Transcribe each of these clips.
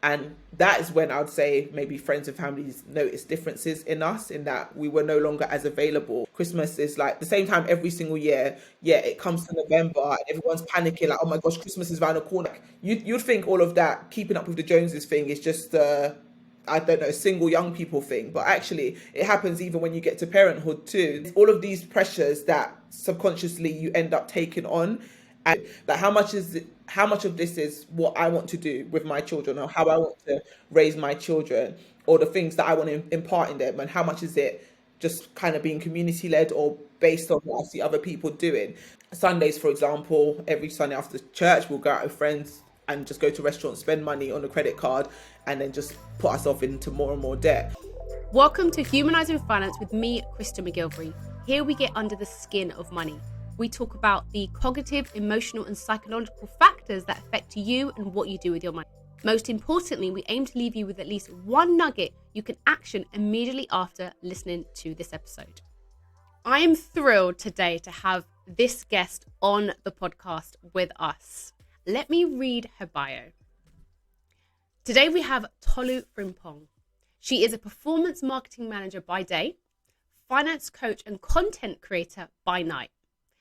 And that is when I would say maybe friends and families noticed differences in us, in that we were no longer as available. Christmas is like the same time every single year. Yeah, it comes to November and everyone's panicking like, oh my gosh, Christmas is around the corner. You'd think all of that keeping up with the Joneses thing is just I don't know, single young people thing, but actually it happens even when you get to parenthood too. All of these pressures that subconsciously you end up taking on, and like how much of this is what I want to do with my children, or how I want to raise my children, or the things that I want to impart in them, and how much is it just kind of being community led or based on what I see other people doing. Sundays, for example, every Sunday after church, we'll go out with friends and just go to restaurants, spend money on a credit card, and then just put ourselves into more and more debt. Welcome to Humanising Finance with me, Krystle McGilvery. Here we get under the skin of money. We talk about the cognitive, emotional and psychological factors that affect you and what you do with your money. Most importantly, we aim to leave you with at least one nugget you can action immediately after listening to this episode. I am thrilled today to have this guest on the podcast with us. Let me read her bio. Today we have Tolu Frimpong. She is a performance marketing manager by day, finance coach and content creator by night.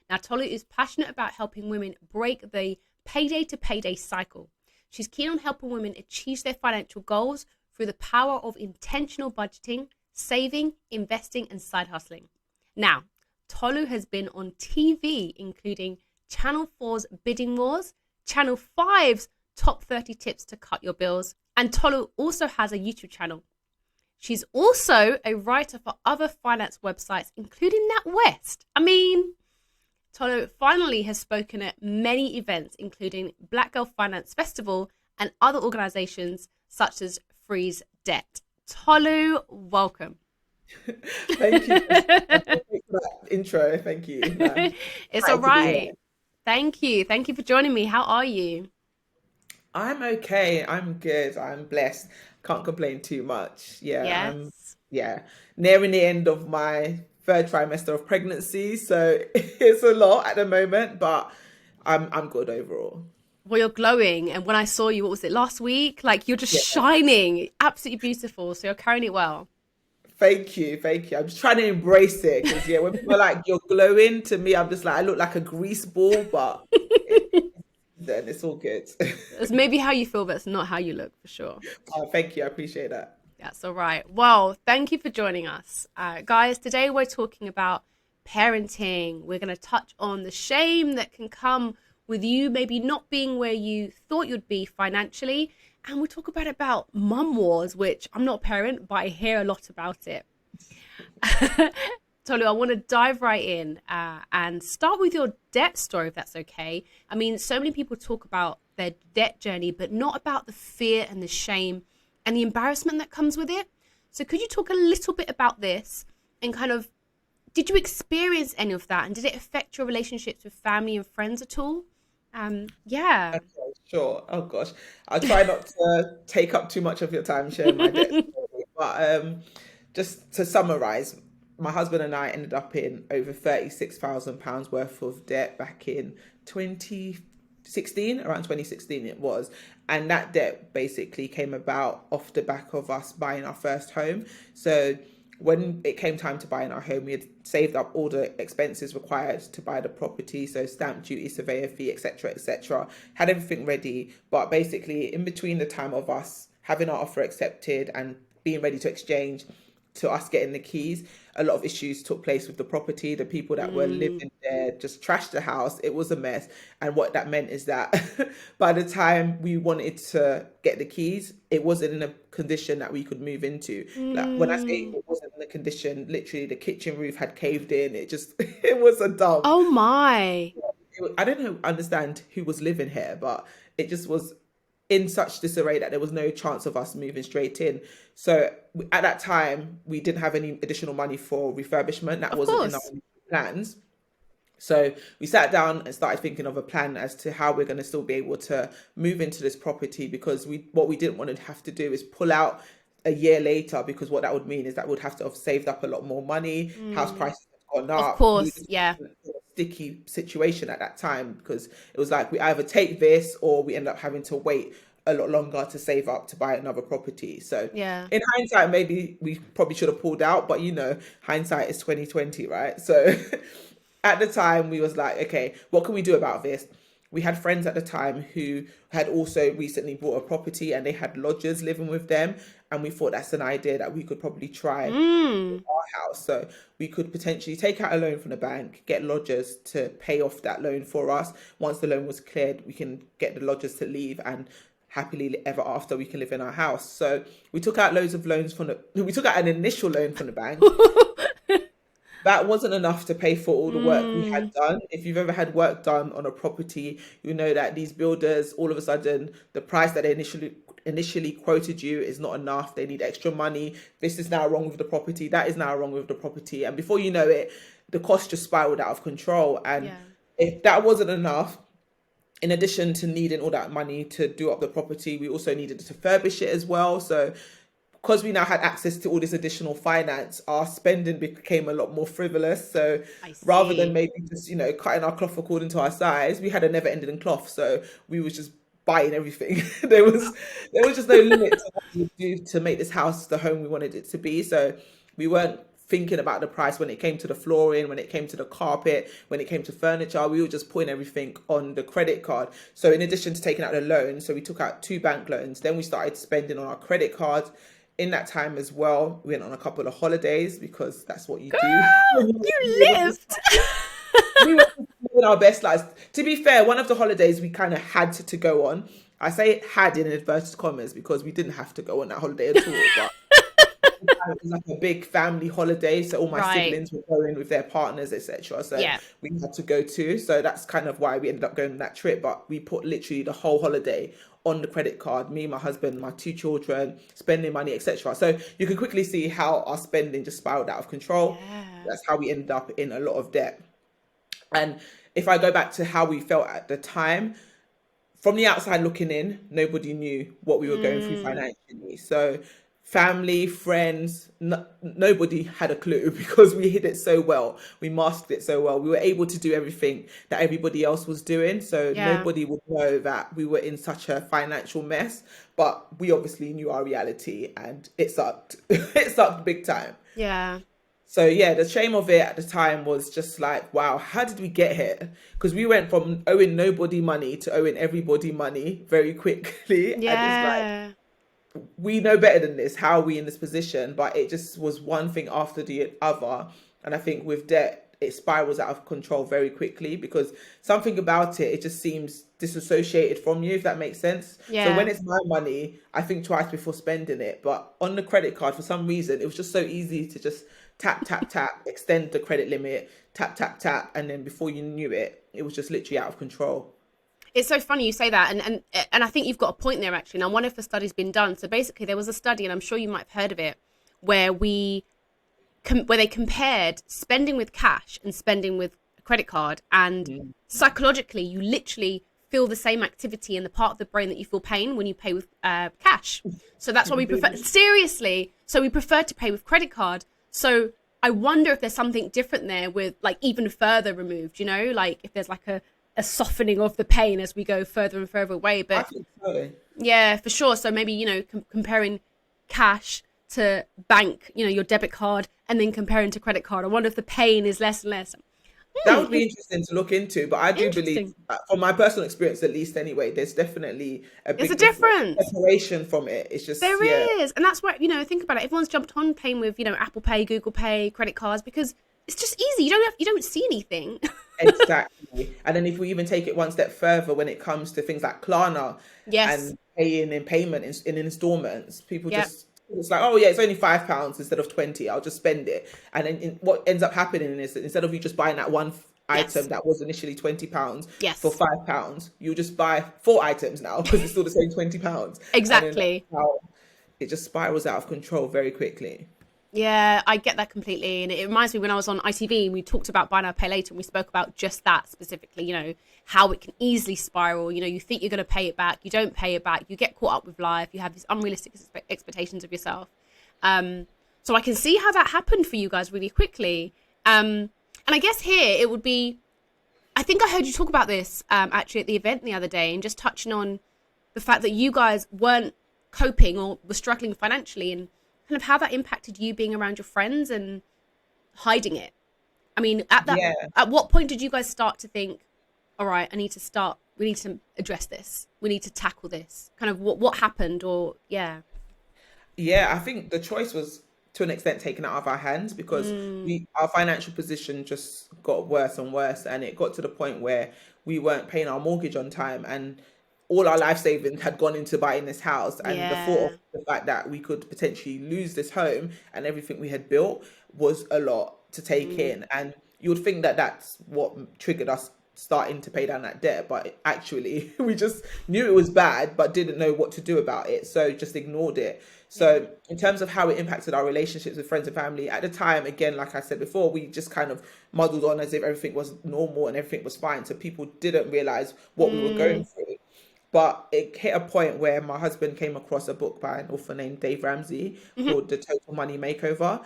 Now, Tolu is passionate about helping women break the payday to payday cycle. She's keen on helping women achieve their financial goals through the power of intentional budgeting, saving, investing, and side hustling. Now, Tolu has been on TV, including Channel 4's Bidding Wars, Channel 5's Top 30 Tips to Cut Your Bills, and Tolu also has a YouTube channel. She's also a writer for other finance websites, including NatWest. Tolu finally has spoken at many events, including Black Girl Finance Festival and other organizations such as Freeze Debt. Tolu, welcome. Thank you for that intro. Thank you. It's all right. Thank you. Thank you for joining me. How are you? I'm okay. I'm good. I'm blessed. Can't complain too much. Yeah. Yes. Nearing the end of my third trimester of pregnancy, so it's a lot at the moment, but I'm good overall. Well, you're glowing, and when I saw you, what was it, last week? Like, you're just shining, absolutely beautiful. So you're carrying it well. Thank you. I'm just trying to embrace it, because when people are like, you're glowing, to me, I'm just like, I look like a grease ball, but then it's all good. It's maybe how you feel, but it's not how you look, for sure. Oh, thank you. I appreciate that. That's all right. Well, thank you for joining us. Guys, today we're talking about parenting. We're going to touch on the shame that can come with you maybe not being where you thought you'd be financially. And we'll talk about mum wars, which I'm not a parent, but I hear a lot about it. Tolu, I want to dive right in and start with your debt story, if that's okay. So many people talk about their debt journey, but not about the fear and the shame and the embarrassment that comes with it. So could you talk a little bit about this and did you experience any of that? And did it affect your relationships with family and friends at all? Yeah. Okay, sure. Oh gosh. I'll try not to take up too much of your time sharing my debt story. But just to summarize, my husband and I ended up in over £36,000 worth of debt back in 2016, around 2016 it was. And that debt basically came about off the back of us buying our first home. So when it came time to buying our home, we had saved up all the expenses required to buy the property. So stamp duty, surveyor fee, etc., had everything ready. But basically in between the time of us having our offer accepted and being ready to exchange to us getting the keys, a lot of issues took place with the property. The people that were living there just trashed the house. It was a mess. And what that meant is that by the time we wanted to get the keys, it wasn't in a condition that we could move into. Like, when I say it wasn't in a condition, literally the kitchen roof had caved in. It was a dump. Oh my. I don't understand who was living here, but it just was in such disarray that there was no chance of us moving straight in. So at that time, we didn't have any additional money for refurbishment. That wasn't in our plans. So we sat down and started thinking of a plan as to how we're going to still be able to move into this property, because what we didn't want to have to do is pull out a year later, because what that would mean is that we'd have to have saved up a lot more money. House prices have gone up. Of course, yeah. Sticky situation at that time, because it was like we either take this or we end up having to wait a lot longer to save up to buy another property. So Yeah. in hindsight, maybe we probably should have pulled out, but hindsight is 2020, right? So at the time we was like, okay, what can we do about this? We had friends at the time who had also recently bought a property and they had lodgers living with them. And we thought that's an idea that we could probably try in our house. So we could potentially take out a loan from the bank, get lodgers to pay off that loan for us. Once the loan was cleared, we can get the lodgers to leave, and happily ever after we can live in our house. So we took out loads of loans we took out an initial loan from the bank. That wasn't enough to pay for all the work we had done. If you've ever had work done on a property, you know that these builders, all of a sudden, the price that they initially quoted you is not enough. They need extra money. This is now wrong with the property. That is now wrong with the property. And before you know it, the cost just spiraled out of control. And if that wasn't enough, in addition to needing all that money to do up the property, we also needed to furbish it as well. So because we now had access to all this additional finance, our spending became a lot more frivolous. So rather than maybe just, cutting our cloth according to our size, we had a never ending cloth. So we was just buying everything. there was just no limit to what we would do to make this house the home we wanted it to be. So we weren't thinking about the price when it came to the flooring, when it came to the carpet, when it came to furniture. We were just putting everything on the credit card. So in addition to taking out the loan, so we took out 2 bank loans, then we started spending on our credit cards. In that time as well, we went on a couple of holidays because that's what you do. You lived. We were living our best lives. To be fair, one of the holidays we kind of had to go on. I say had in inverted commas because we didn't have to go on that holiday at all. But it was like a big family holiday, so all my siblings were going with their partners, etc. So we had to go too. So that's kind of why we ended up going on that trip. But we put literally the whole holiday on the credit card, me, my husband, my 2 children, spending money, etc. So you can quickly see how our spending just spiraled out of control. That's how we ended up in a lot of debt. And if I go back to how we felt at the time, from the outside looking in, nobody knew what we were going through financially. So family, friends, nobody had a clue because we hid it so well. We masked it so well. We were able to do everything that everybody else was doing. So nobody would know that we were in such a financial mess. But we obviously knew our reality and it sucked. It sucked big time. Yeah. So the shame of it at the time was just like, wow, how did we get here? Because we went from owing nobody money to owing everybody money very quickly. Yeah. And it's like, we know better than this. How are we in this position? But it just was one thing after the other. And I think with debt, it spirals out of control very quickly because something about it just seems disassociated from you, if that makes sense. Yeah. So when it's my money, I think twice before spending it. But on the credit card, for some reason, it was just so easy to just tap, tap, tap, extend the credit limit, tap, tap, tap. And then before you knew it, it was just literally out of control. It's so funny you say that. And I think you've got a point there, actually. Now, one of the studies been done. So basically, there was a study, and I'm sure you might have heard of it, where they compared spending with cash and spending with a credit card. And psychologically, you literally feel the same activity in the part of the brain that you feel pain when you pay with cash. So that's why we prefer, seriously. So we prefer to pay with credit card. So I wonder if there's something different there with like even further removed, like if there's like a softening of the pain as we go further and further away. But I think so. Yeah, for sure. So maybe, comparing cash to bank, your debit card, and then comparing to credit card. I wonder if the pain is less and less. That would be interesting to look into, but I do believe, from my personal experience at least anyway, there's definitely a big difference. Separation from it. It's just there is, and that's why think about it. Everyone's jumped on paying with Apple Pay, Google Pay, credit cards because it's just easy. You don't see anything. Exactly. And then if we even take it one step further, when it comes to things like Klarna and paying in payment in installments, people just. It's like, oh yeah, it's only £5 instead of 20. I'll just spend it. And then what ends up happening is that instead of you just buying that one item that was initially £20 for £5, you just buy 4 items now because it's still the same £20. Exactly. It just spirals out of control very quickly. Yeah, I get that completely. And it reminds me when I was on ITV and we talked about buy now, pay later, and we spoke about just that specifically, how it can easily spiral. You think you're going to pay it back, you don't pay it back, you get caught up with life, you have these unrealistic expectations of yourself. So I can see how that happened for you guys really quickly. And I guess here it would be, I think I heard you talk about this actually at the event the other day and just touching on the fact that you guys weren't coping or were struggling financially, and kind of how that impacted you being around your friends and hiding it. I mean, at what point did you guys start to think, all right, we need to address this. We need to tackle this. Kind of what happened, or Yeah, I think the choice was to an extent taken out of our hands, because our financial position just got worse and worse, and it got to the point where we weren't paying our mortgage on time, and all our life savings had gone into buying this house, and the thought of the fact that we could potentially lose this home and everything we had built was a lot to take in. And you would think that that's what triggered us starting to pay down that debt, but actually we just knew it was bad but didn't know what to do about it, so just ignored it. So in terms of how it impacted our relationships with friends and family at the time, again, like I said before, we just kind of muddled on as if everything was normal and everything was fine, so people didn't realize what we were going through. But it hit a point where my husband came across a book by an author named Dave Ramsey called The Total Money Makeover.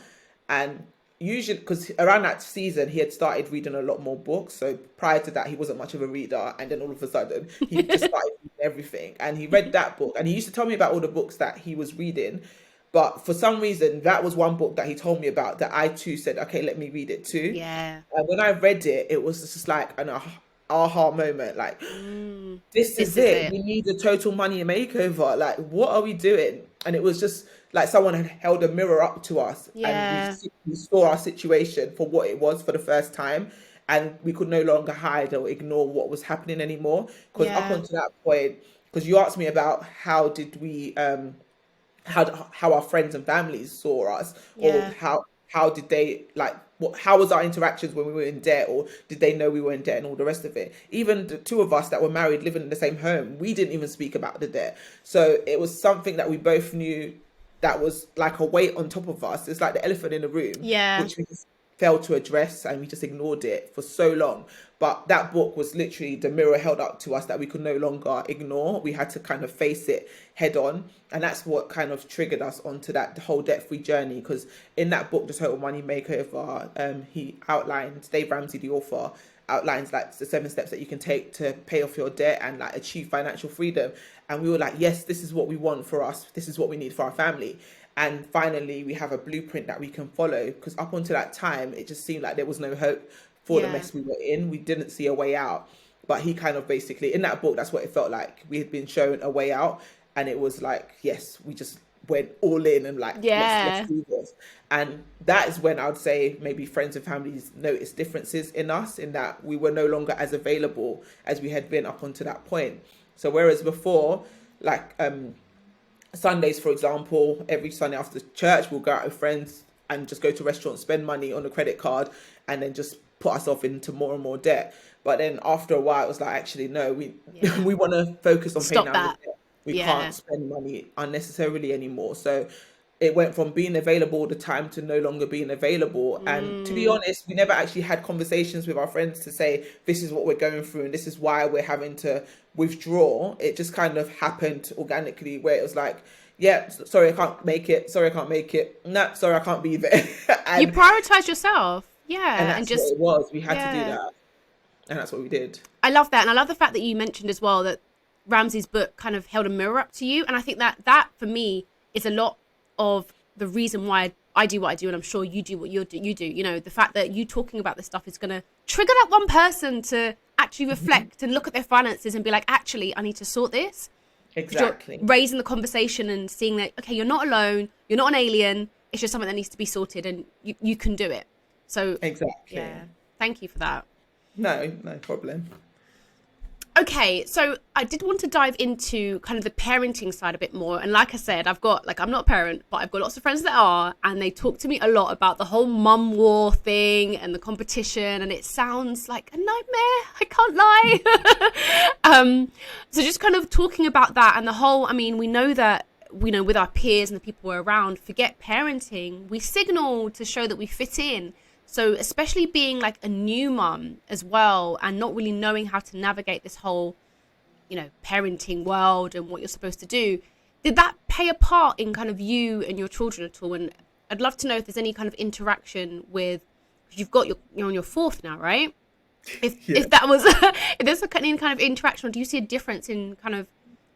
And usually, because around that season, he had started reading a lot more books. So prior to that, he wasn't much of a reader. And then all of a sudden, he just started reading everything. And he read that book. And he used to tell me about all the books that he was reading. But for some reason, that was one book that he told me about that I too said, okay, let me read it too. Yeah. And when I read it, it was just like an aha moment. Like, this is it. We need a total money makeover. Like, what are we doing? And it was just like someone had held a mirror up to us, and we saw our situation for what it was for the first time, and we could no longer hide or ignore what was happening anymore. Because up until that point, because you asked me about how did we how our friends and families saw us, or how did they, like, how was our interactions when we were in debt, or did they know we were in debt, and all the rest of it. Even the two of us that were married living in the same home, we didn't even speak about the debt. So it was something that we both knew that was like a weight on top of us. It's like the elephant in the room, which we just failed to address, and we just ignored it for so long. But that book was literally the mirror held up to us that we could no longer ignore. We had to kind of face it head on. And that's what kind of triggered us onto that whole debt-free journey. Because in that book, The Total Money Makeover, he outlines, Dave Ramsey, the author, outlines like the 7 steps that you can take to pay off your debt and like achieve financial freedom. And we were like, yes, this is what we want for us. This is what we need for our family. And finally, we have a blueprint that we can follow. Because up until that time, it just seemed like there was no hope for the mess we were in. We didn't see a way out. But he kind of basically, in that book, that's what it felt like. We had been shown a way out. And it was like, yes, we just went all in and like, let's do this. And that is when I would say maybe friends and families noticed differences in us, in that we were no longer as available as we had been up until that point. So whereas before, like Sundays, for example, every Sunday after church, we'll go out with friends and just go to restaurants, spend money on a credit card, and then just put ourselves into more and more debt. But then after a while, it was like, actually, no, we we want to focus on paying down the debt. We can't spend money unnecessarily anymore. So it went from being available all the time to no longer being available. And to be honest, we never actually had conversations with our friends to say, this is what we're going through and this is why we're having to withdraw. It just kind of happened organically, where it was like, yeah, sorry, I can't make it. Sorry, I can't make it. No, sorry, I can't be there. And you prioritize yourself. Yeah. And that's what it was. We had to do that. And that's what we did. I love that. And I love the fact that you mentioned as well that Ramsey's book kind of held a mirror up to you. And I think that for me is a lot of the reason why I do what I do, and I'm sure you do what you do. You know, the fact that you talking about this stuff is going to trigger that one person to actually reflect and look at their finances and be like, actually, I need to sort this. Exactly. Raising the conversation and seeing that, okay, you're not alone, you're not an alien, it's just something that needs to be sorted, and you can do it. So exactly. Yeah. Thank you for that. No problem. Okay, so I did want to dive into kind of the parenting side a bit more. And like I said, I'm not a parent, but I've got lots of friends that are, and they talk to me a lot about the whole mum war thing and the competition, and it sounds like a nightmare, I can't lie. So just kind of talking about that and the whole, I mean, we know that, with our peers and the people we're around, forget parenting, we signal to show that we fit in. So especially being like a new mum as well, and not really knowing how to navigate this whole, parenting world and what you're supposed to do. Did that play a part in kind of you and your children at all? And I'd love to know if there's any kind of interaction with, you've got you're on your 4th now, right? If that was, if there's any kind of interaction, or do you see a difference in kind of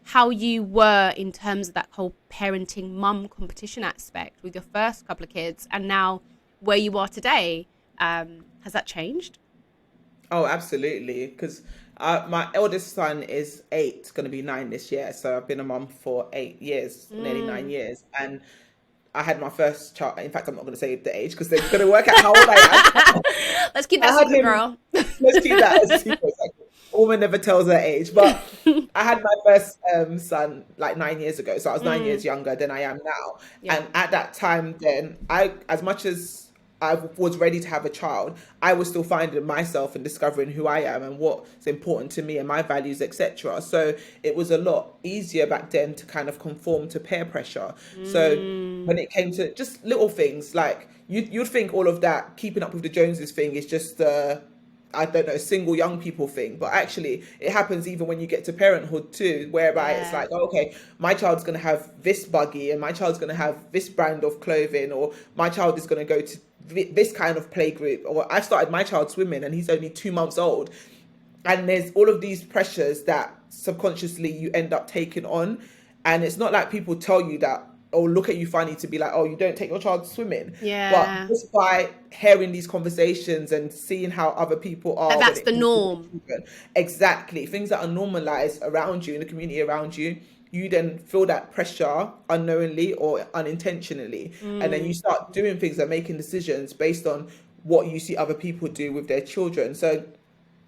how you were in terms of that whole parenting mum competition aspect with your first couple of kids and now where you are today. Has that changed? Oh, absolutely. Because my eldest son is 8, going to be 9 this year. So I've been a mum for 8 years, nearly 9 years. And I had my first child. In fact, I'm not going to say the age because they're going to work out how old I am. Let's keep that I had secret, him, girl. let's keep that as a secret. Exactly. A woman never tells her age. But I had my first son like 9 years ago. So I was 9 years younger than I am now. Yeah. And at that time, then as much as I was ready to have a child, I was still finding myself and discovering who I am and what's important to me and my values, etc. So it was a lot easier back then to kind of conform to peer pressure. So when it came to just little things, like you'd think all of that keeping up with the Joneses thing is just I don't know, single young people thing, but actually it happens even when you get to parenthood too, whereby it's like, oh, okay, my child's going to have this buggy and my child's going to have this brand of clothing, or my child is going to go to this kind of play group, or I started my child swimming and he's only 2 months old. And there's all of these pressures that subconsciously you end up taking on. And it's not like people tell you that, or look at you funny to be like, oh, you don't take your child swimming. Yeah. But just by hearing these conversations and seeing how other people are. That's the norm. Exactly. Things that are normalized around you, in the community around you, you then feel that pressure unknowingly or unintentionally. And then you start doing things and making decisions based on what you see other people do with their children. So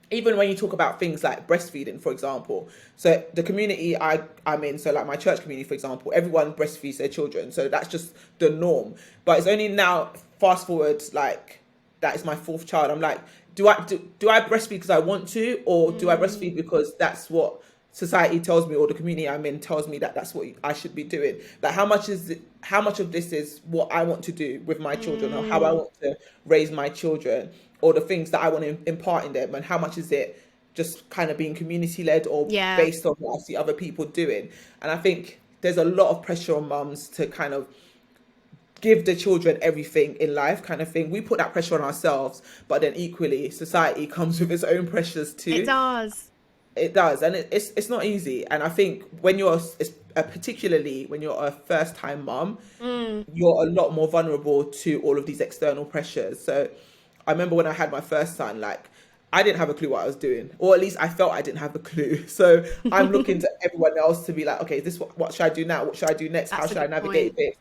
even when you talk about things like breastfeeding, for example, so the community I'm in, so like my church community, for example, everyone breastfeeds their children. So that's just the norm. But it's only now, fast forward, like that is my 4th child. I'm like, do I breastfeed because I want to, or do I breastfeed because that's what society tells me, or the community I'm in tells me that that's what I should be doing? Like, how much of this is what I want to do with my children, or how I want to raise my children, or the things that I want to impart in them, and how much is it just kind of being community led or based on what I see other people doing? And I think there's a lot of pressure on mums to kind of give the children everything in life, kind of thing. We put that pressure on ourselves, but then equally society comes with its own pressures too. It does, and it's not easy. And I think when you're, particularly when you're a first-time mum, you're a lot more vulnerable to all of these external pressures. So I remember when I had my first son, like, I didn't have a clue what I was doing, or at least I felt I didn't have a clue. So I'm looking to everyone else to be like, okay, what should I do now? What should I do next? How should I navigate this?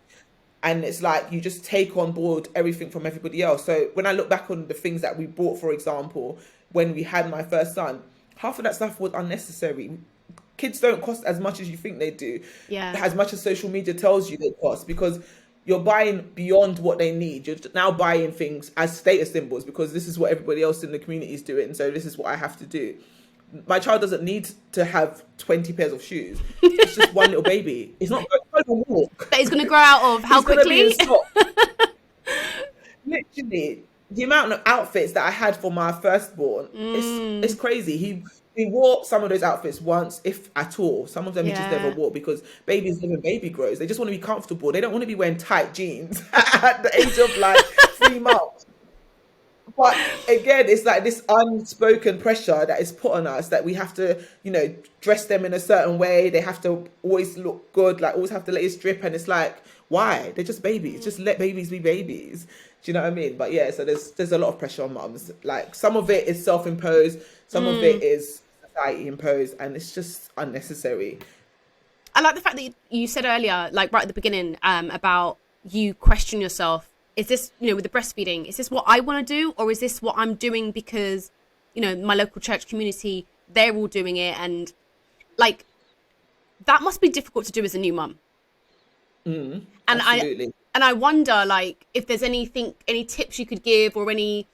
And it's like you just take on board everything from everybody else. So when I look back on the things that we bought, for example, when we had my first son, half of that stuff was unnecessary. Kids don't cost as much as you think they do. As much as social media tells you they cost, because you're buying beyond what they need. You're now buying things as status symbols because this is what everybody else in the community is doing, so this is what I have to do. My child doesn't need to have 20 pairs of shoes. It's just one little baby. It's not going to walk. That he's going to grow out of how quickly? Literally, the amount of outfits that I had for my firstborn, it's crazy. He wore some of those outfits once, if at all. Some of them he just never wore, because babies live in baby grows. They just want to be comfortable. They don't want to be wearing tight jeans at the age of like 3 months. But again, it's like this unspoken pressure that is put on us, that we have to, dress them in a certain way. They have to always look good, like always have the latest drip. And it's like, why? They're just babies. Just let babies be babies. Do you know what I mean? But yeah, so there's a lot of pressure on mums. Like, some of it is self-imposed, some of it is society imposed, and it's just unnecessary. I like the fact that you said earlier, like right at the beginning, about you question yourself. Is this, with the breastfeeding, is this what I want to do? Or is this what I'm doing because, my local church community, they're all doing it? And like, that must be difficult to do as a new mum. And Absolutely. I wonder, like, if there's any tips you could give, or any,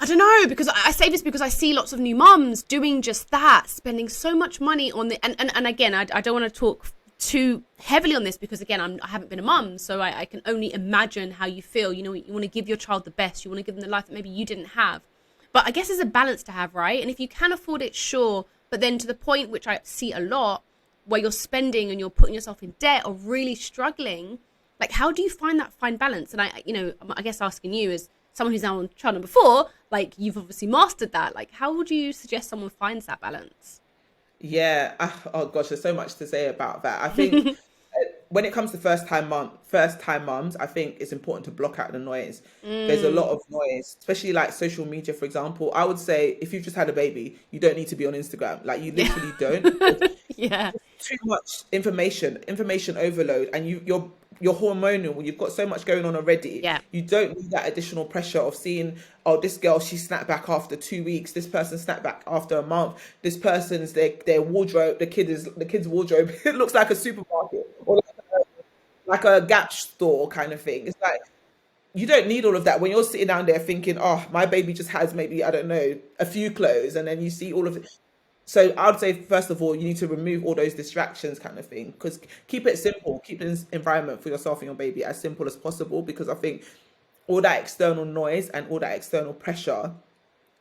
I don't know, because I say this because I see lots of new mums doing just that, spending so much money on the, and again, I don't want to talk too heavily on this, because again, I haven't been a mum, so I can only imagine how you feel. You want to give your child the best, you want to give them the life that maybe you didn't have. But I guess there's a balance to have, right? And if you can afford it, sure. But then to the point, which I see a lot, where you're spending and you're putting yourself in debt or really struggling, like, how do you find that fine balance? And I guess asking you, as someone who's now on child number 4, like, you've obviously mastered that. Like, how would you suggest someone finds that balance? Yeah. Oh gosh, there's so much to say about that. I think when it comes to first time mums, I think it's important to block out the noise. There's a lot Mm. of noise, especially like social media, for example. I would say if you've just had a baby, you don't need to be on Instagram. Like you Yeah. literally don't. Yeah. Too much information overload, and you're hormonal. You've got so much going on already. Yeah. You don't need that additional pressure of seeing, oh, this girl, she snapped back after 2 weeks. This person snapped back after a month. This person's their wardrobe. The kid's wardrobe. It looks like a supermarket or like a Gap store kind of thing. It's like you don't need all of that when you're sitting down there thinking, oh, my baby just has maybe, I don't know, a few clothes, and then you see all of it. So I would say, first of all, you need to remove all those distractions kind of thing, because keep it simple, keep this environment for yourself and your baby as simple as possible, because I think all that external noise and all that external pressure,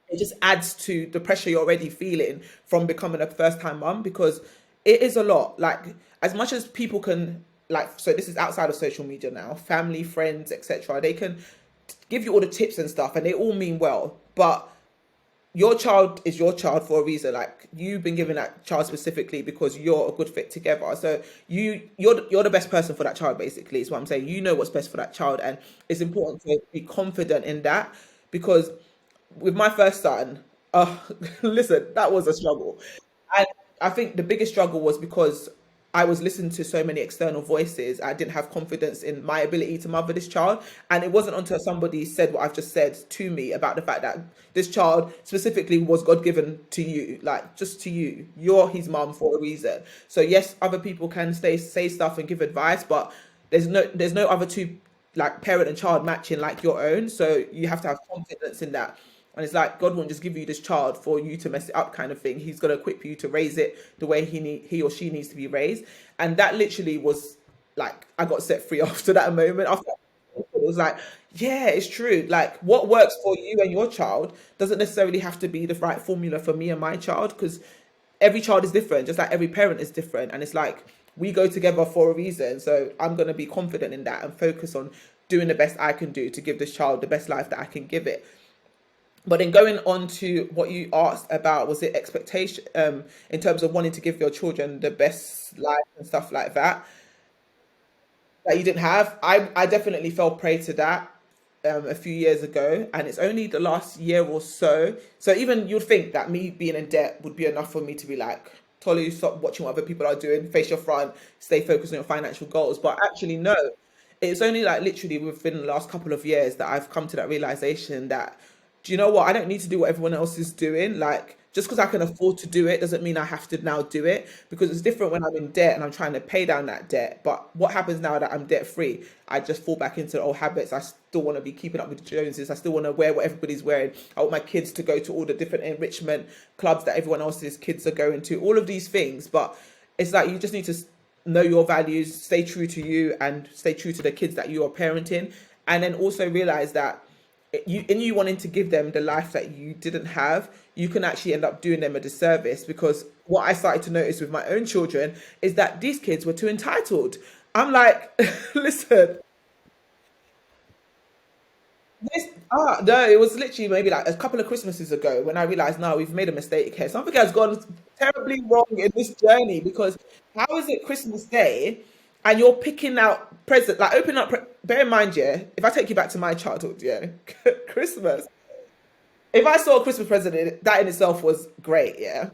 it just adds to the pressure you're already feeling from becoming a first time mum, because it is a lot. Like, as much as people can, like, so this is outside of social media now, family, friends, etc., they can give you all the tips and stuff, and they all mean well, but your child is your child for a reason. Like, you've been given that child specifically because you're a good fit together. So you're the best person for that child, basically, is what I'm saying. You know what's best for that child, and it's important to be confident in that, because with my first son, listen, that was a struggle. And I think the biggest struggle was because I was listening to so many external voices. I didn't have confidence in my ability to mother this child. And it wasn't until somebody said what I've just said to me about the fact that this child specifically was God given to you, like just to you. You're his mum for a reason. So yes, other people can say stuff and give advice, but there's no other two, like, parent and child matching like your own. So you have to have confidence in that. And it's like God won't just give you this child for you to mess it up, kind of thing. He's going to equip you to raise it the way he or she needs to be raised. And that literally was like, I got set free after that moment. After that, it was like, yeah, it's true. Like, what works for you and your child doesn't necessarily have to be the right formula for me and my child, because every child is different, just like every parent is different. And it's like, we go together for a reason. So I'm going to be confident in that and focus on doing the best I can do to give this child the best life that I can give it. But then going on to what you asked about, was it expectation, in terms of wanting to give your children the best life and stuff like that you didn't have. I definitely fell prey to that a few years ago, and it's only the last year or so. So even you'd think that me being in debt would be enough for me to be like, Tolu, stop watching what other people are doing, face your front, stay focused on your financial goals. But actually, no. It's only like literally within the last couple of years that I've come to that realization that, do you know what? I don't need to do what everyone else is doing. Like, just because I can afford to do it doesn't mean I have to now do it, because it's different when I'm in debt and I'm trying to pay down that debt. But what happens now that I'm debt free? I just fall back into old habits. I still want to be keeping up with the Joneses. I still want to wear what everybody's wearing. I want my kids to go to all the different enrichment clubs that everyone else's kids are going to, all of these things. But it's like, you just need to know your values, stay true to you, and stay true to the kids that you are parenting. And then also realize that you wanting to give them the life that you didn't have, you can actually end up doing them a disservice. Because what I started to notice with my own children is that these kids were too entitled. I'm like, listen, no, it was literally maybe like a couple of Christmases ago when I realized, no, we've made a mistake here. Something has gone terribly wrong in this journey, because how is it Christmas Day and you're picking out present, like opening up, bear in mind, yeah, if I take you back to my childhood, yeah, Christmas, if I saw a Christmas present, that in itself was great, yeah.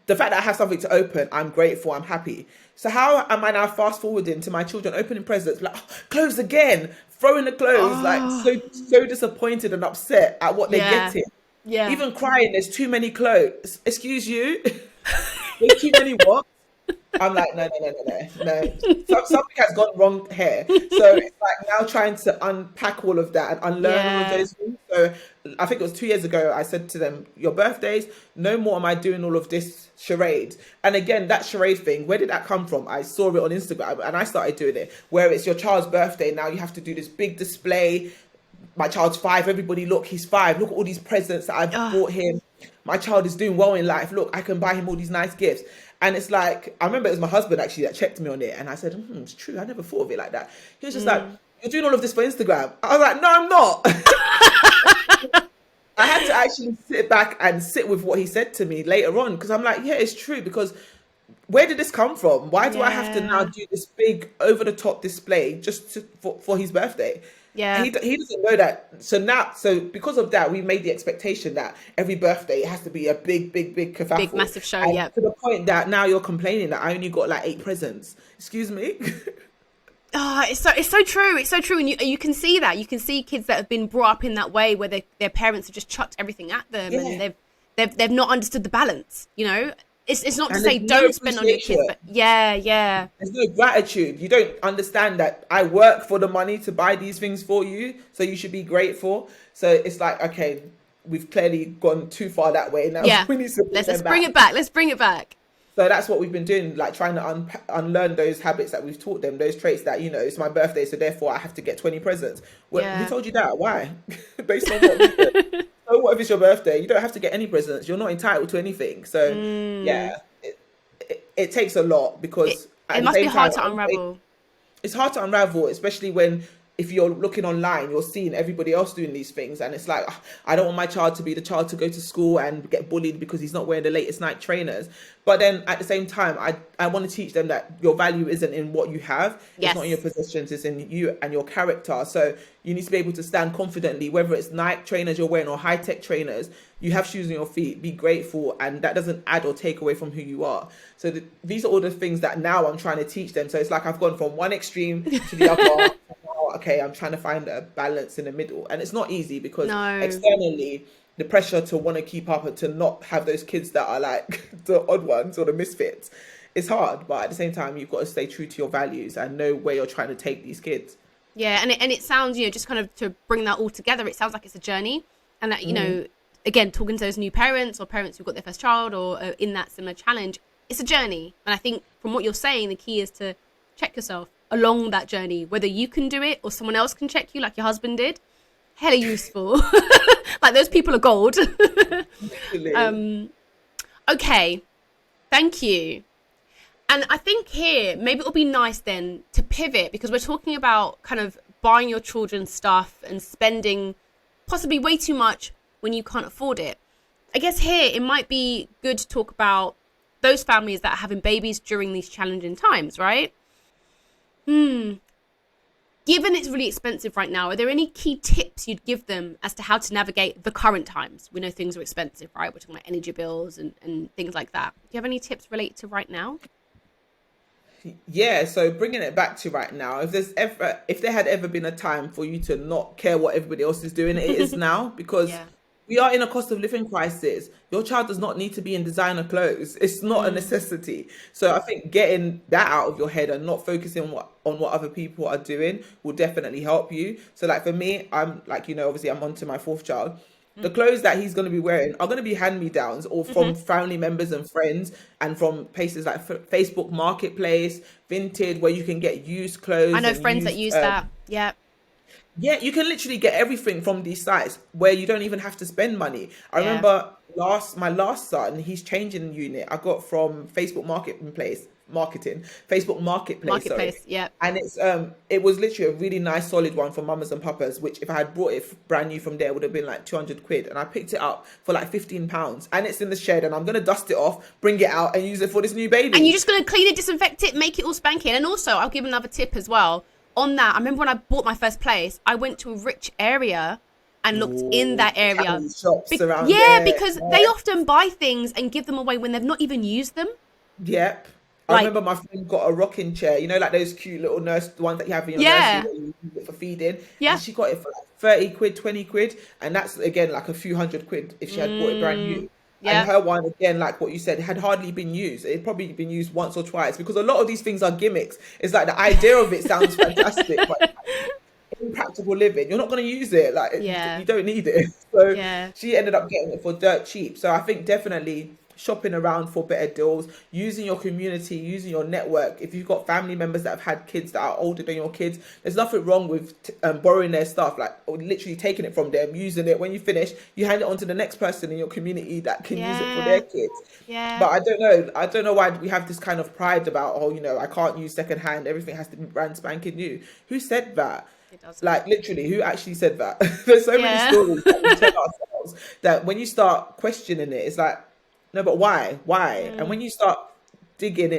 The fact that I have something to open, I'm grateful, I'm happy. So how am I now fast forwarding to my children opening presents, like, oh, clothes again, throwing the clothes, like Oh, so disappointed and upset at what they're yeah. getting, Yeah. even crying. There's too many clothes. Excuse you, there's too many what? I'm like, no, no, no, no, no, no. Something has gone wrong here. So it's like now trying to unpack all of that and unlearn all of Yeah. those things. So I think it was 2 years ago, I said to them, your birthdays, no more am I doing all of this charade. And again, that charade thing, where did that come from? I saw it on Instagram and I started doing it, where it's your child's birthday. Now you have to do this big display. My child's 5. Everybody, look, he's 5. Look at all these presents that I've Oh, bought him. My child is doing well in life. Look, I can buy him all these nice gifts. And it's like, I remember it was my husband actually that checked me on it. And I said, it's true. I never thought of it like that. He was just like, mm. you're doing all of this for Instagram. I was like, no, I'm not. I had to actually sit back and sit with what he said to me later on, because I'm like, yeah, it's true. Because where did this come from? Why do I have to now Yeah. do this big over the top display just for his birthday? And Yeah. he doesn't know that. So because of that, we made the expectation that every birthday it has to be a big Big, kerfuffle. massive show. And Yeah. to the point that now you're complaining that I only got like 8 presents. Excuse me. Oh, it's so true. It's so true, and you can see that. You can see kids that have been brought up in that way, where their parents have just chucked everything at them, Yeah. and they've not understood the balance. You know, it's not to And say there's no don't spend on your kids, appreciation. but yeah, There's no gratitude. You don't understand that I work for the money to buy these things for you, so you should be grateful. So it's like, okay, we've clearly gone too far that way. Now yeah. we need to Let's bring it back. Let's bring it back. So that's what we've been doing, like trying to unlearn those habits that we've taught them, those traits that, it's my birthday, so therefore I have to get 20 presents. Who Yeah. told you that? Why? Based on what we did. So what if it's your birthday? You don't have to get any presents. You're not entitled to anything. So yeah, it takes a lot, because It must be hard to unravel. It's hard to unravel, especially when, if you're looking online, you're seeing everybody else doing these things, and it's like, I don't want my child to be the child to go to school and get bullied because he's not wearing the latest Nike trainers. But then at the same time, I want to teach them that your value isn't in what you have. Yes. It's not in your possessions, it's in you and your character. So you need to be able to stand confidently, whether it's Nike trainers you're wearing or high-tech trainers. You have shoes on your feet, be grateful, and that doesn't add or take away from who you are. So these are all the things that now I'm trying to teach them. So it's like I've gone from one extreme to the other. Okay, I'm trying to find a balance in the middle, and it's not easy, because externally the pressure to want to keep up and to not have those kids that are like the odd ones or the misfits, it's hard. But at the same time, you've got to stay true to your values and know where you're trying to take these kids. Yeah, and it sounds, just kind of to bring that all together, it sounds like it's a journey, and that again, talking to those new parents or parents who've got their first child or in that similar challenge, it's a journey. And I think from what you're saying, the key is to check yourself along that journey, whether you can do it or someone else can check you, like your husband did. Hella useful. Like, those people are gold. Okay, thank you. And I think here maybe it'll be nice then to pivot, because we're talking about kind of buying your children stuff and spending possibly way too much when you can't afford it. I guess here it might be good to talk about those families that are having babies during these challenging times, right? Given it's really expensive right now, are there any key tips you'd give them as to how to navigate the current times? We know things are expensive, right? We're talking about energy bills and things like that. Do you have any tips related to right now? Yeah, so bringing it back to right now, if there had ever been a time for you to not care what everybody else is doing, it is now, because we are in a cost of living crisis. Your child does not need to be in designer clothes. It's not a necessity. So I think getting that out of your head and not focusing on what other people are doing will definitely help you. So like for me, I'm like, obviously I'm on to my fourth child. The clothes that he's going to be wearing are going to be hand-me-downs, or from family members and friends, and from places like Facebook Marketplace, Vinted, where you can get used clothes. I know friends that use that. Yeah. Yeah, you can literally get everything from these sites where you don't even have to spend money. I remember my last son, he's changing unit. I got from Facebook Marketplace. Sorry. Yeah. And it was literally a really nice solid one for mamas and papas, which if I had brought it brand new from there, it would have been like 200 quid. And I picked it up for like £15, and it's in the shed, and I'm going to dust it off, bring it out and use it for this new baby. And you're just going to clean it, disinfect it, make it all spanking. And also, I'll give another tip as well on that. I remember when I bought my first place, I went to a rich area and looked in that area. Shops around there. Because they often buy things and give them away when they've not even used them. Yep. I remember my friend got a rocking chair, like those cute little nurse ones that you have in your nursery where you use it for feeding. Yeah. And she got it for like 30 quid, 20 quid. And that's, again, like a few £100 if she had bought it brand new. Yeah. And her one, again, like what you said, had hardly been used. It had probably been used once or twice, because a lot of these things are gimmicks. It's like the idea of it sounds fantastic, but in practical living, you're not going to use it. Like, you don't need it. So she ended up getting it for dirt cheap. So I think definitely shopping around for better deals, using your community, using your network. If you've got family members that have had kids that are older than your kids, there's nothing wrong with borrowing their stuff, like, or literally taking it from them, using it. When you finish, you hand it on to the next person in your community that can use it for their kids. Yeah. But I don't know why we have this kind of pride about, I can't use secondhand, everything has to be brand spanking new. Who said that? Like, literally, who actually said that? There's so many stories that we tell ourselves girls, that when you start questioning it, it's like, no, but why? And when you start digging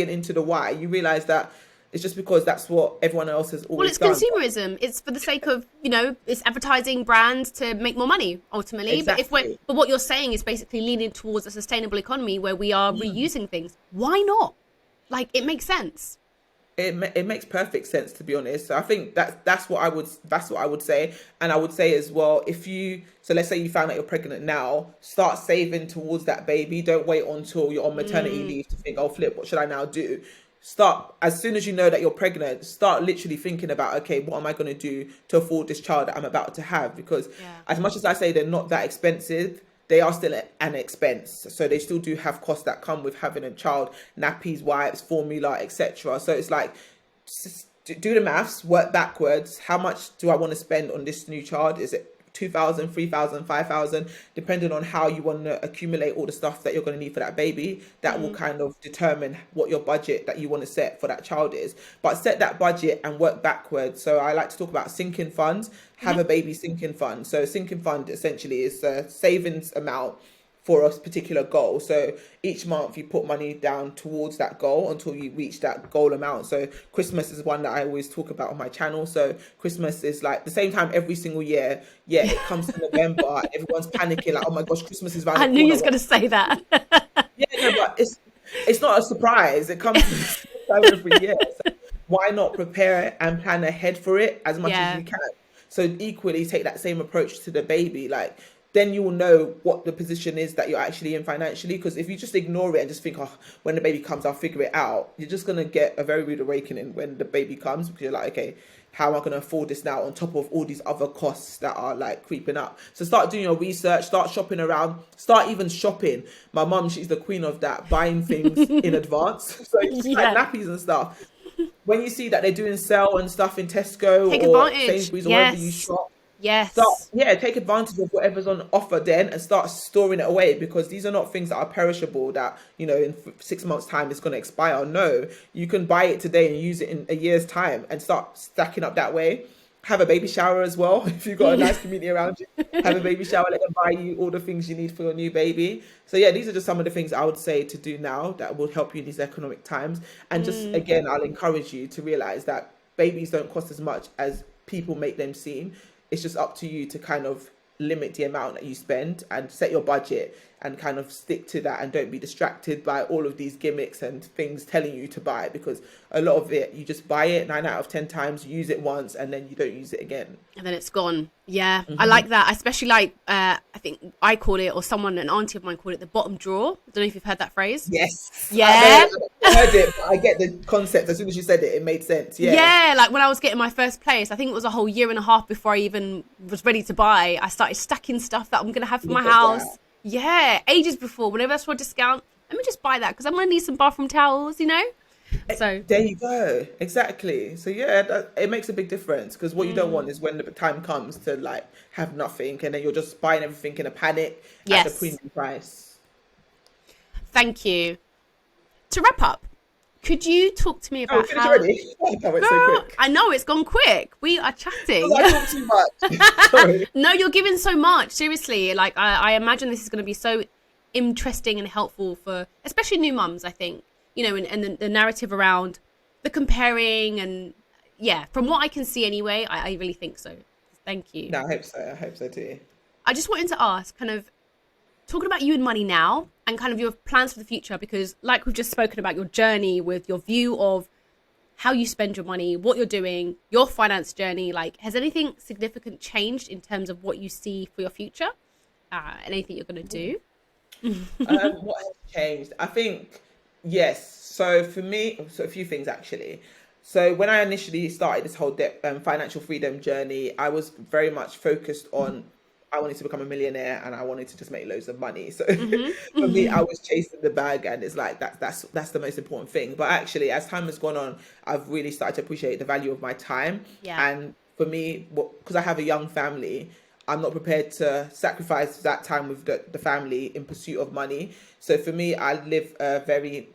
into the why, you realize that it's just because that's what everyone else has always done. Well, it's consumerism. It's for the sake of, it's advertising brands to make more money ultimately. Exactly. But what you're saying is basically leaning towards a sustainable economy where we are reusing things. Why not? Like, it makes sense. It makes perfect sense, to be honest. So I think that's what I would say. And I would say as well, so let's say you found out you're pregnant now, start saving towards that baby. Don't wait until you're on maternity leave to think, oh flip, what should I now do? Start as soon as you know that you're pregnant, start literally thinking about, okay, what am I going to do to afford this child that I'm about to have? Because as much as I say they're not that expensive, they are still an expense. So they still do have costs that come with having a child, nappies, wipes, formula, etc. So it's like, do the maths, work backwards. How much do I want to spend on this new child? Is it 2,000, 3,000, 5,000, depending on how you want to accumulate all the stuff that you're going to need for that baby? That will kind of determine what your budget that you want to set for that child is. But set that budget and work backwards. So I like to talk about sinking funds. Have a baby sinking fund. So sinking fund essentially is a savings amount for a particular goal. So each month you put money down towards that goal until you reach that goal amount. So Christmas is one that I always talk about on my channel. So Christmas is like the same time every single year. Yeah, it comes to November. Everyone's panicking like, oh my gosh, Christmas is around the corner. I knew you was going to say that. Yeah, no, but it's not a surprise. It comes every year. So why not prepare and plan ahead for it as much as you can? So equally take that same approach to the baby. Like, then you will know what the position is that you're actually in financially. Because if you just ignore it and just think, oh, when the baby comes, I'll figure it out, you're just going to get a very rude awakening when the baby comes, because you're like, okay, how am I going to afford this now on top of all these other costs that are like creeping up? So start doing your research, start shopping around, start even shopping. My mum, she's the queen of that, buying things in advance. So it's like nappies and stuff. When you see that they're doing sale and stuff in Tesco or Sainsbury's or wherever you shop, take advantage of whatever's on offer then and start storing it away, because these are not things that are perishable that, in 6 months' time it's going to expire. No, you can buy it today and use it in a year's time and start stacking up that way. Have a baby shower as well. If you've got a nice community around you, have a baby shower, let them buy you all the things you need for your new baby. So yeah, these are just some of the things I would say to do now that will help you in these economic times. And just, again, I'll encourage you to realize that babies don't cost as much as people make them seem. It's just up to you to kind of limit the amount that you spend and set your budget and kind of stick to that, and don't be distracted by all of these gimmicks and things telling you to buy, because a lot of it, you just buy it 9 out of 10 times, you use it once and then you don't use it again. And then it's gone. Yeah, I like that. I especially like, I think I call it, or an auntie of mine called it, the bottom drawer. I don't know if you've heard that phrase. Yes. Yeah. I heard it, but I get the concept. As soon as you said it, it made sense. Yeah. Yeah, like when I was getting my first place, I think it was a whole year and a half before I even was ready to buy, I started stacking stuff that I'm going to have for my house. That. Yeah, ages before, whenever I saw a discount, let me just buy that because I'm going to need some bathroom towels, So there you go. Exactly. So yeah, it makes a big difference, because what you don't want is when the time comes to like have nothing and then you're just buying everything in a panic at the premium price. Thank you. To wrap up, could you talk to me about how... already? That went so quick. I know, it's gone quick. We are chatting. I talk too much. Sorry. No, you're giving so much. Seriously, like I imagine this is going to be so interesting and helpful for especially new mums, I think. And the narrative around the comparing, and from what I can see anyway, I really think so. Thank you. No, I hope so too. I just wanted to ask, kind of talking about you and money now and kind of your plans for the future, because like we've just spoken about your journey with your view of how you spend your money, what you're doing, your finance journey, like has anything significant changed in terms of what you see for your future? Anything you're going to do? What has changed? I think, yes. So for me, a few things actually. So when I initially started this whole financial freedom journey, I was very much focused on, I wanted to become a millionaire and I wanted to just make loads of money. So for me, I was chasing the bag, and it's like that's the most important thing. But actually, as time has gone on, I've really started to appreciate the value of my time. Yeah. And for me, because I have a young family, I'm not prepared to sacrifice that time with the family in pursuit of money. So for me, I live a very...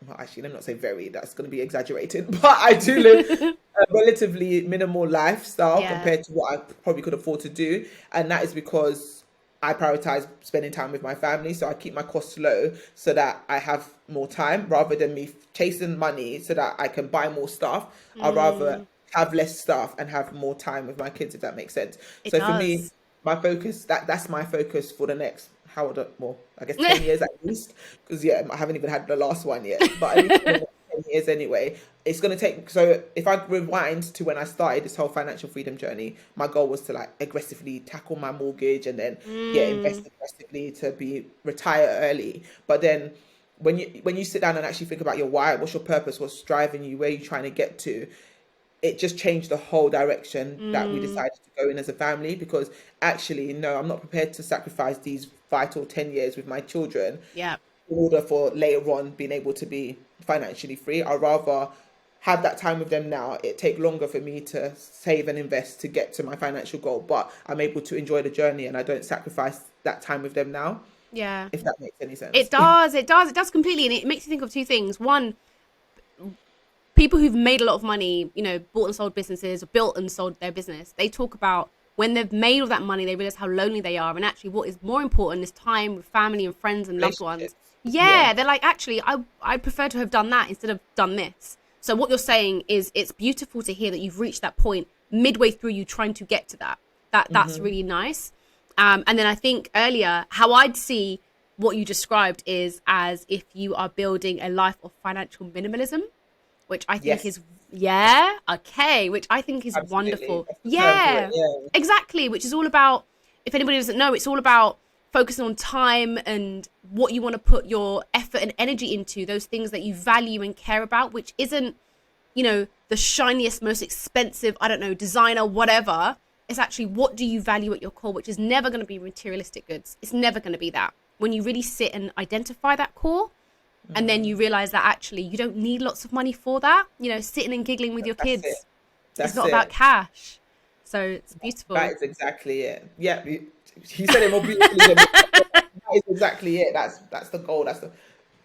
Well, actually, let me not say very, that's going to be exaggerated, but I do live a relatively minimal lifestyle compared to what I probably could afford to do. And that is because I prioritize spending time with my family, so I keep my costs low so that I have more time rather than me chasing money so that I can buy more stuff. I'd rather have less stuff and have more time with my kids, if that makes sense. It So for me, does. my focus, that's my focus for the next, I guess 10 years at least, because I haven't even had the last one yet, but at least for the next 10 years anyway. It's going to take, so if I rewind to when I started this whole financial freedom journey, my goal was to like aggressively tackle my mortgage and then invest aggressively to be retire early. But then when you sit down and actually think about your why, what's your purpose, what's driving you, where you're trying to get to, it just changed the whole direction that we decided to go in as a family, because actually, no, I'm not prepared to sacrifice these vital 10 years with my children Yeah. in order for later on being able to be financially free. I'd rather have that time with them now. It take longer for me to save and invest to get to my financial goal, but I'm able to enjoy the journey and I don't sacrifice that time with them now. Yeah. If that makes any sense. It does completely. And it makes you think of two things. One, people who've made a lot of money, you know, bought and sold businesses, or built and sold their business, they talk about when they've made all that money, they realize how lonely they are. And actually what is more important is time with family and friends and loved ones. Yeah. They're like, actually, I prefer to have done that instead of done this. So what you're saying is it's beautiful to hear that you've reached that point midway through you trying to get to that. That's really nice. And then I think earlier, how I'd see what you described is as if you are building a life of financial minimalism, which I think is, which I think is wonderful. Yeah, exactly. Which is all about, if anybody doesn't know, it's all about focusing on time and what you want to put your effort and energy into, those things that you value and care about, which isn't, you know, the shiniest, most expensive, I don't know, designer, whatever. It's actually, what do you value at your core, which is never going to be materialistic goods. It's never going to be that. When you really sit and identify that core, and then you realize that actually you don't need lots of money for that, you know, sitting and giggling with your kids. It's not about cash. So it's beautiful. That is exactly it. Yeah, he said it more beautifully than me. That is exactly it. That's the goal. That's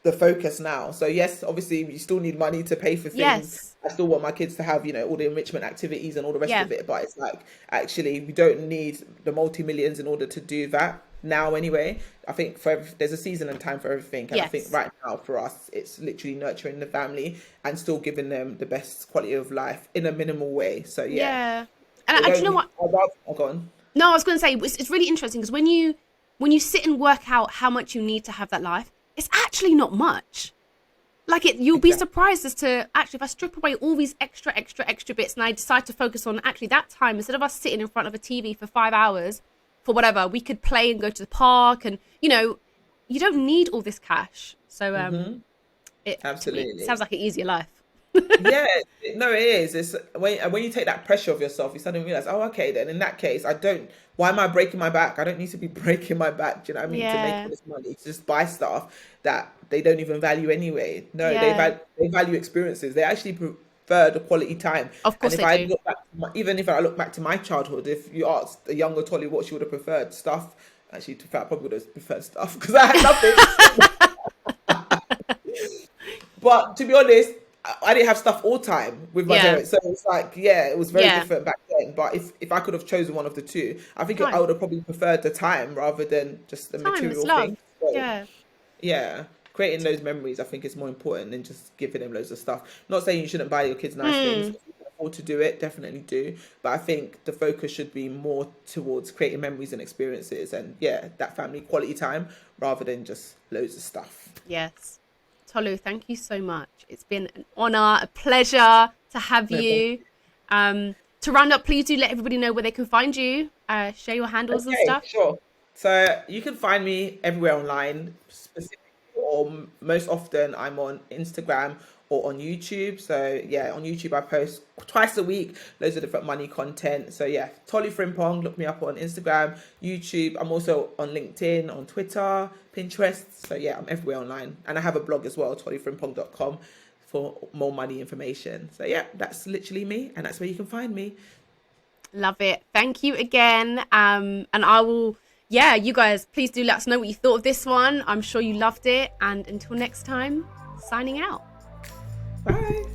the focus now. So yes, obviously you still need money to pay for things. Yes. I still want my kids to have, you know, all the enrichment activities and all the rest of it. But it's like, actually, we don't need the multi-millions in order to do that now anyway. I think there's a season and time for everything. And I think right now for us, it's literally nurturing the family and still giving them the best quality of life in a minimal way. So yeah. And do you know what? Go on. No, I was going to say, it's really interesting because when you sit and work out how much you need to have that life, it's actually not much. Like you'll be surprised as to actually, if I strip away all these extra bits and I decide to focus on actually that time, instead of us sitting in front of a TV for 5 hours for whatever, we could play and go to the park, and you know, you don't need all this cash. So it absolutely sounds like an easier life. Yeah, no, it is. It's when you take that pressure of yourself, you suddenly realize, oh, okay, then in that case, why am I breaking my back? I don't need to be breaking my back, do you know what I mean? To make all this money, to just buy stuff that they don't even value anyway. No, they value experiences. They actually prefer the quality time. Of course, and if I look back, even if I look back to my childhood, if you asked a younger Tolly what she would have preferred, stuff. Actually, to be fair, I probably would have preferred stuff because I had nothing. But to be honest, I didn't have stuff all time with my parents, so it's like, it was very different back then. But if I could have chosen one of the two, I think I would have probably preferred the time rather than just the material thing. So, creating those memories, I think, is more important than just giving them loads of stuff. Not saying you shouldn't buy your kids nice things. If you can afford to do it, definitely do. But I think the focus should be more towards creating memories and experiences, and that family quality time rather than just loads of stuff. Yes. Tolu, thank you so much. It's been an honour, a pleasure to have you. To round up, please do let everybody know where they can find you. Share your handles and stuff. Sure. So you can find me everywhere online, specifically, or most often I'm on Instagram or on YouTube. So on YouTube I post twice a week, loads of different money content. So Tolu Frimpong, look me up on Instagram, YouTube. I'm also on LinkedIn, on Twitter, Pinterest. So I'm everywhere online. And I have a blog as well, tolufrimpong.com, for more money information. So that's literally me, and that's where you can find me. Love it. Thank you again. And I will, you guys, please do let us know what you thought of this one. I'm sure you loved it. And until next time, signing out. Bye.